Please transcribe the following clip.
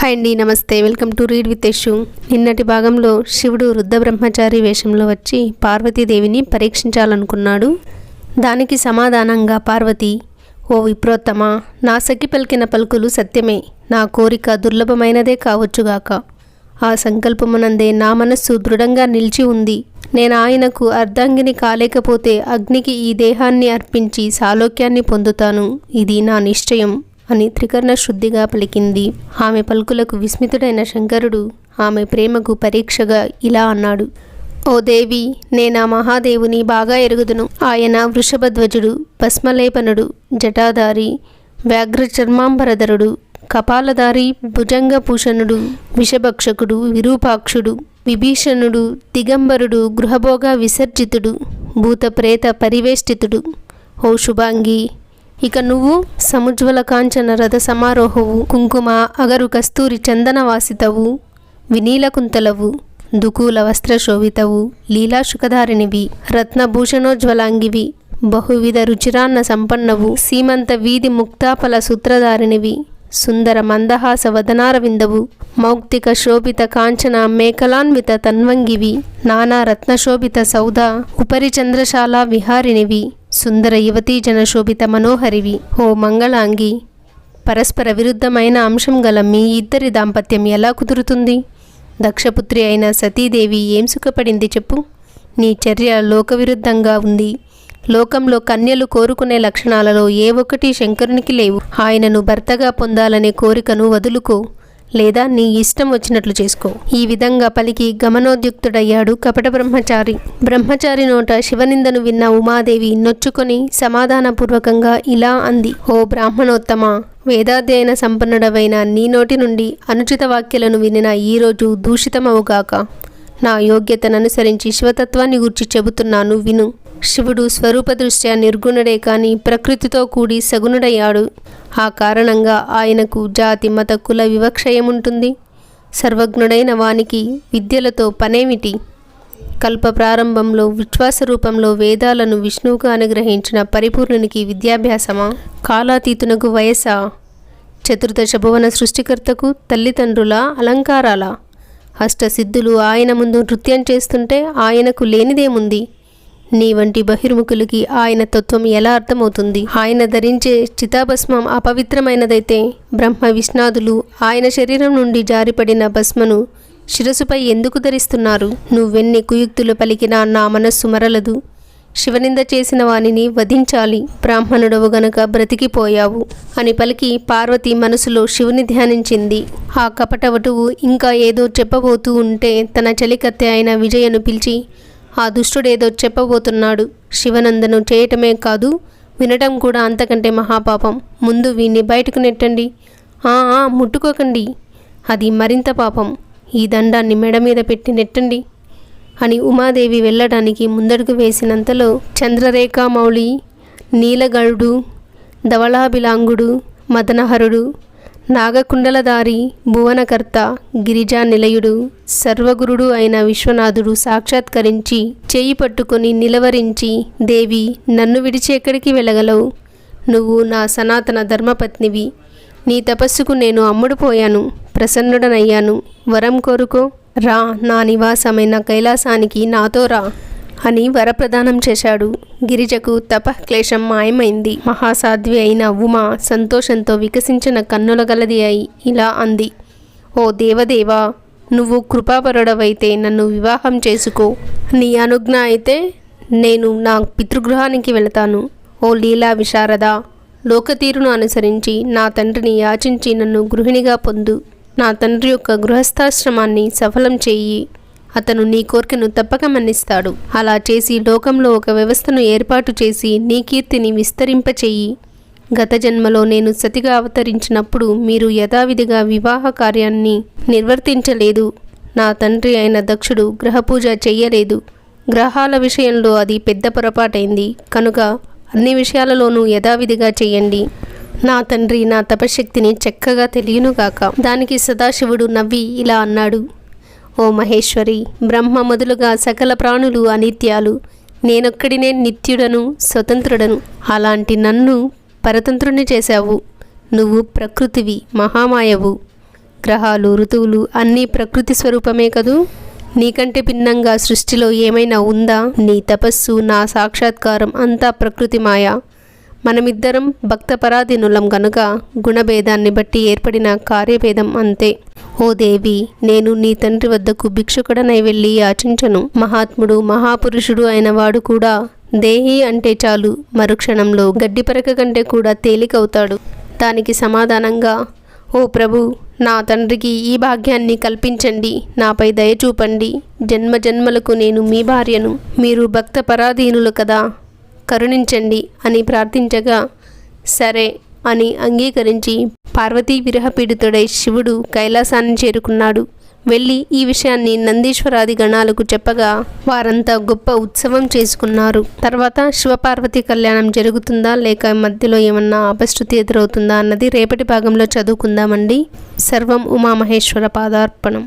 Hi అండి, నమస్తే. Welcome to read with Yashu. నిన్నటి భాగంలో శివుడు వృద్ధ బ్రహ్మచారి వేషంలో వచ్చి పార్వతీదేవిని పరీక్షించాలనుకున్నాడు. దానికి సమాధానంగా పార్వతి, ఓ విప్రోత్తమ, నా సఖి పలికిన పలుకులు సత్యమే, నా కోరిక దుర్లభమైనదే కావచ్చుగాక. ఆ సంకల్పమునందే నా మనస్సు దృఢంగా నిలిచి ఉంది. నేను ఆయనకు అర్ధాంగిని కాలేకపోతే అగ్నికి ఈ దేహాన్ని అర్పించి సాలోక్యాన్ని పొందుతాను. ఇది నా నిశ్చయం అని త్రికరణ శుద్ధిగా పలికింది. ఆమె పలుకులకు విస్మితుడైన శంకరుడు ఆమె ప్రేమకు పరీక్షగా ఇలా అన్నాడు. ఓ దేవి, నేనా మహాదేవుని బాగా ఎరుగుదును. ఆయన వృషభధ్వజుడు, భస్మలేపనుడు, జటాధారి, వ్యాఘ్ర చర్మాంబరధరుడు, కపాలధారి, భుజంగభూషణుడు, విషభక్షకుడు, విరూపాక్షుడు, విభీషణుడు, దిగంబరుడు, గృహభోగ విసర్జితుడు, భూత ప్రేత పరివేష్టితుడు. ఓ శుభాంగి, ఇక నువ్వు సముజ్వల కాంచన రథ సమారోహవు, కుంకుమ అగరు కస్తూరి చందన వాసితవు, వినీలకుంతలవు, దుకూల వస్త్రశోభితవు, లీలాశుకధారిణివి, రత్నభూషణోజ్వలాంగివి, బహువిధ రుచిరాన్న సంపన్నవు, సీమంత వీధి ముక్తాఫల సూత్రధారిణివి, సుందర మందహాస వదనారవిందవు, మౌక్తిక శోభిత కాంచన మేకలాన్విత తన్వంగివి, నానా రత్నశోభిత సౌధ ఉపరి చంద్రశాల విహారినివి, సుందర యువతీ జనశోభిత మనోహరివి. ఓ మంగళాంగి, పరస్పర విరుద్ధమైన అంశం గల మీ ఇద్దరి దాంపత్యం ఎలా కుదురుతుంది? దక్షపుత్రి అయిన సతీదేవి ఏం సుఖపడింది చెప్పు? నీ చర్య లోకవిరుద్ధంగా ఉంది. లోకంలో కన్యలు కోరుకునే లక్షణాలలో ఏ ఒక్కటి శంకరునికి లేవు. ఆయనను భర్తగా పొందాలనే కోరికను వదులుకో, లేదా నీ ఇష్టం వచ్చినట్లు చేసుకో. ఈ విధంగా పలికి గమనోద్యుక్తుడయ్యాడు కపట బ్రహ్మచారి. బ్రహ్మచారి నోట శివనిందను విన్న ఉమాదేవి నొచ్చుకొని సమాధానపూర్వకంగా ఇలా అంది. ఓ బ్రాహ్మణోత్తమ, వేదాధ్యయన సంపన్నుడవైన నీ నోటి నుండి అనుచిత వాక్యలను వినిన ఈరోజు దూషితమవుగాక. నా యోగ్యతననుసరించి శివతత్వాన్ని గూర్చి చెబుతున్నాను, విను. శివుడు స్వరూపదృష్ట్యా నిర్గుణుడే కాని ప్రకృతితో కూడి సగుణుడయ్యాడు. ఆ కారణంగా ఆయనకు జాతి మత కుల వివక్షయముంటుంది. సర్వజ్ఞుడైన వానికి విద్యలతో పనేమిటి? కల్ప ప్రారంభంలో విశ్వాస రూపంలో వేదాలను విష్ణువుకు అనుగ్రహించిన పరిపూర్ణునికి విద్యాభ్యాసమా? కాలాతీతునకు వయసా? చతుర్దశ భువన సృష్టికర్తకు తల్లిదండ్రుల అలంకారాలా? అష్టసిద్ధులు ఆయన ముందు నృత్యం చేస్తుంటే ఆయనకు లేనిదేముంది? నీ వంటి బహిర్ముఖులకి ఆయన తత్వం ఎలా అర్థమవుతుంది? ఆయన ధరించే చితాభస్మం అపవిత్రమైనదైతే బ్రహ్మ విష్ణాదులు ఆయన శరీరం నుండి జారిపడిన భస్మను శిరసుపై ఎందుకు ధరిస్తున్నారు? నువ్వెన్ని కుయుక్తులు పలికినా నా మనస్సు మరలదు. శివనింద చేసిన వానిని వధించాలి. బ్రాహ్మణుడవు గనక బ్రతికిపోయావు అని పలికి పార్వతి మనసులో శివుని ధ్యానించింది. ఆ కపటవటువు ఇంకా ఏదో చెప్పబోతూ ఉంటే తన చలికత్తె అయిన విజయను పిలిచి, ఆ దుష్టుడేదో చెప్పబోతున్నాడు. శివనందను చేయటమే కాదు, వినటం కూడా అంతకంటే మహాపాపం. ముందు వీణ్ణి బయటకు నెట్టండి. ముట్టుకోకండి, అది మరింత పాపం. ఈ దండాన్ని మెడ మీద పెట్టి నెట్టండి అని ఉమాదేవి వెళ్ళడానికి ముందడుగు వేసినంతలో చంద్రరేఖామౌళి, నీలగరుడు, ధవళాభిలాంగుడు, మదనహరుడు, నాగకుండలధారి, భువనకర్త, గిరిజా నిలయుడు, సర్వగురుడు అయిన విశ్వనాథుడు సాక్షాత్కరించి చేయి పట్టుకొని నిలవరించి, దేవి, నన్ను విడిచి ఎక్కడికి వెళ్ళగలవు? నువ్వు నా సనాతన ధర్మపత్నివి. నీ తపస్సుకు నేను అమ్ముడుపోయాను, ప్రసన్నుడనయ్యాను. వరం కోరుకో. రా, నా నివాసమైన కైలాసానికి నాతో రా అని వరప్రదానం చేశాడు. గిరిజకు తపక్లేశం మాయమైంది. మహాసాధ్వి అయిన ఉమా సంతోషంతో వికసించిన కన్నుల గలది అయి ఇలా అంది. ఓ దేవదేవా, నువ్వు కృపాపరుడవైతే నన్ను వివాహం చేసుకో. నీ అనుజ్ఞ అయితే నేను నా పితృగృహానికి వెళతాను. ఓ లీలా విశారద, లోకతీరును అనుసరించి నా తండ్రిని యాచించి నన్ను గృహిణిగా పొందు. నా తండ్రి యొక్క గృహస్థాశ్రమాన్ని సఫలం చేయి. అతను నీ కోరికను తప్పక మన్నిస్తాడు. అలా చేసి లోకంలో ఒక వ్యవస్థను ఏర్పాటు చేసి నీ కీర్తిని విస్తరింపచేయి. గత జన్మలో నేను సతిగా అవతరించినప్పుడు మీరు యథావిధిగా వివాహ కార్యాన్ని నిర్వర్తించలేదు. నా తండ్రి అయిన దక్షుడు గ్రహపూజ చెయ్యలేదు. గ్రహాల విషయంలో అది పెద్ద పొరపాటైంది. కనుక అన్ని విషయాలలోనూ యథావిధిగా చెయ్యండి. నా తండ్రి నా తపశక్తిని చక్కగా తెలియనుగాక. దానికి సదాశివుడు నవ్వి ఇలా అన్నాడు. ఓ మహేశ్వరి, బ్రహ్మ మొదలుగా సకల ప్రాణులు అనిత్యాలు. నేనొక్కడినే నిత్యుడను, స్వతంత్రుడను. అలాంటి నన్ను పరతంత్రుని చేశావు. నువ్వు ప్రకృతివి, మహామాయవు. గ్రహాలు, ఋతువులు అన్నీ ప్రకృతి స్వరూపమే కదూ. నీకంటే భిన్నంగా సృష్టిలో ఏమైనా ఉందా? నీ తపస్సు, నా సాక్షాత్కారం అంతా ప్రకృతి మాయ. మనమిద్దరం భక్తపరాధీనులం గనుక గుణభేదాన్ని బట్టి ఏర్పడిన కార్యభేదం అంతే. ఓ దేవి, నేను నీ తండ్రి వద్దకు భిక్షుకుడనై వెళ్ళి యాచించను. మహాత్ముడు, మహాపురుషుడు అయిన వాడు కూడా దేహి అంటే చాలు మరుక్షణంలో గడ్డిపరక కంటే కూడా తేలికవుతాడు. దానికి సమాధానంగా, ఓ ప్రభు, నా తండ్రికి ఈ భాగ్యాన్ని కల్పించండి, నాపై దయ చూపండి. జన్మ జన్మలకు నేను మీ భార్యను, మీరు భక్త పరాధీనులు కదా, కరుణించండి అని ప్రార్థించగా సరే అని అంగీకరించి పార్వతీ విరహపీడితుడై శివుడు కైలాసాన్ని చేరుకున్నాడు. వెళ్ళి ఈ విషయాన్ని నందీశ్వరాది గణాలకు చెప్పగా వారంతా గొప్ప ఉత్సవం చేసుకున్నారు. తర్వాత శివపార్వతి కళ్యాణం జరుగుతుందా లేక మధ్యలో ఏమన్నా అపశృతి ఎదురవుతుందా అన్నది రేపటి భాగంలో చదువుకుందామండి. సర్వం ఉమామహేశ్వర పాదార్పణం.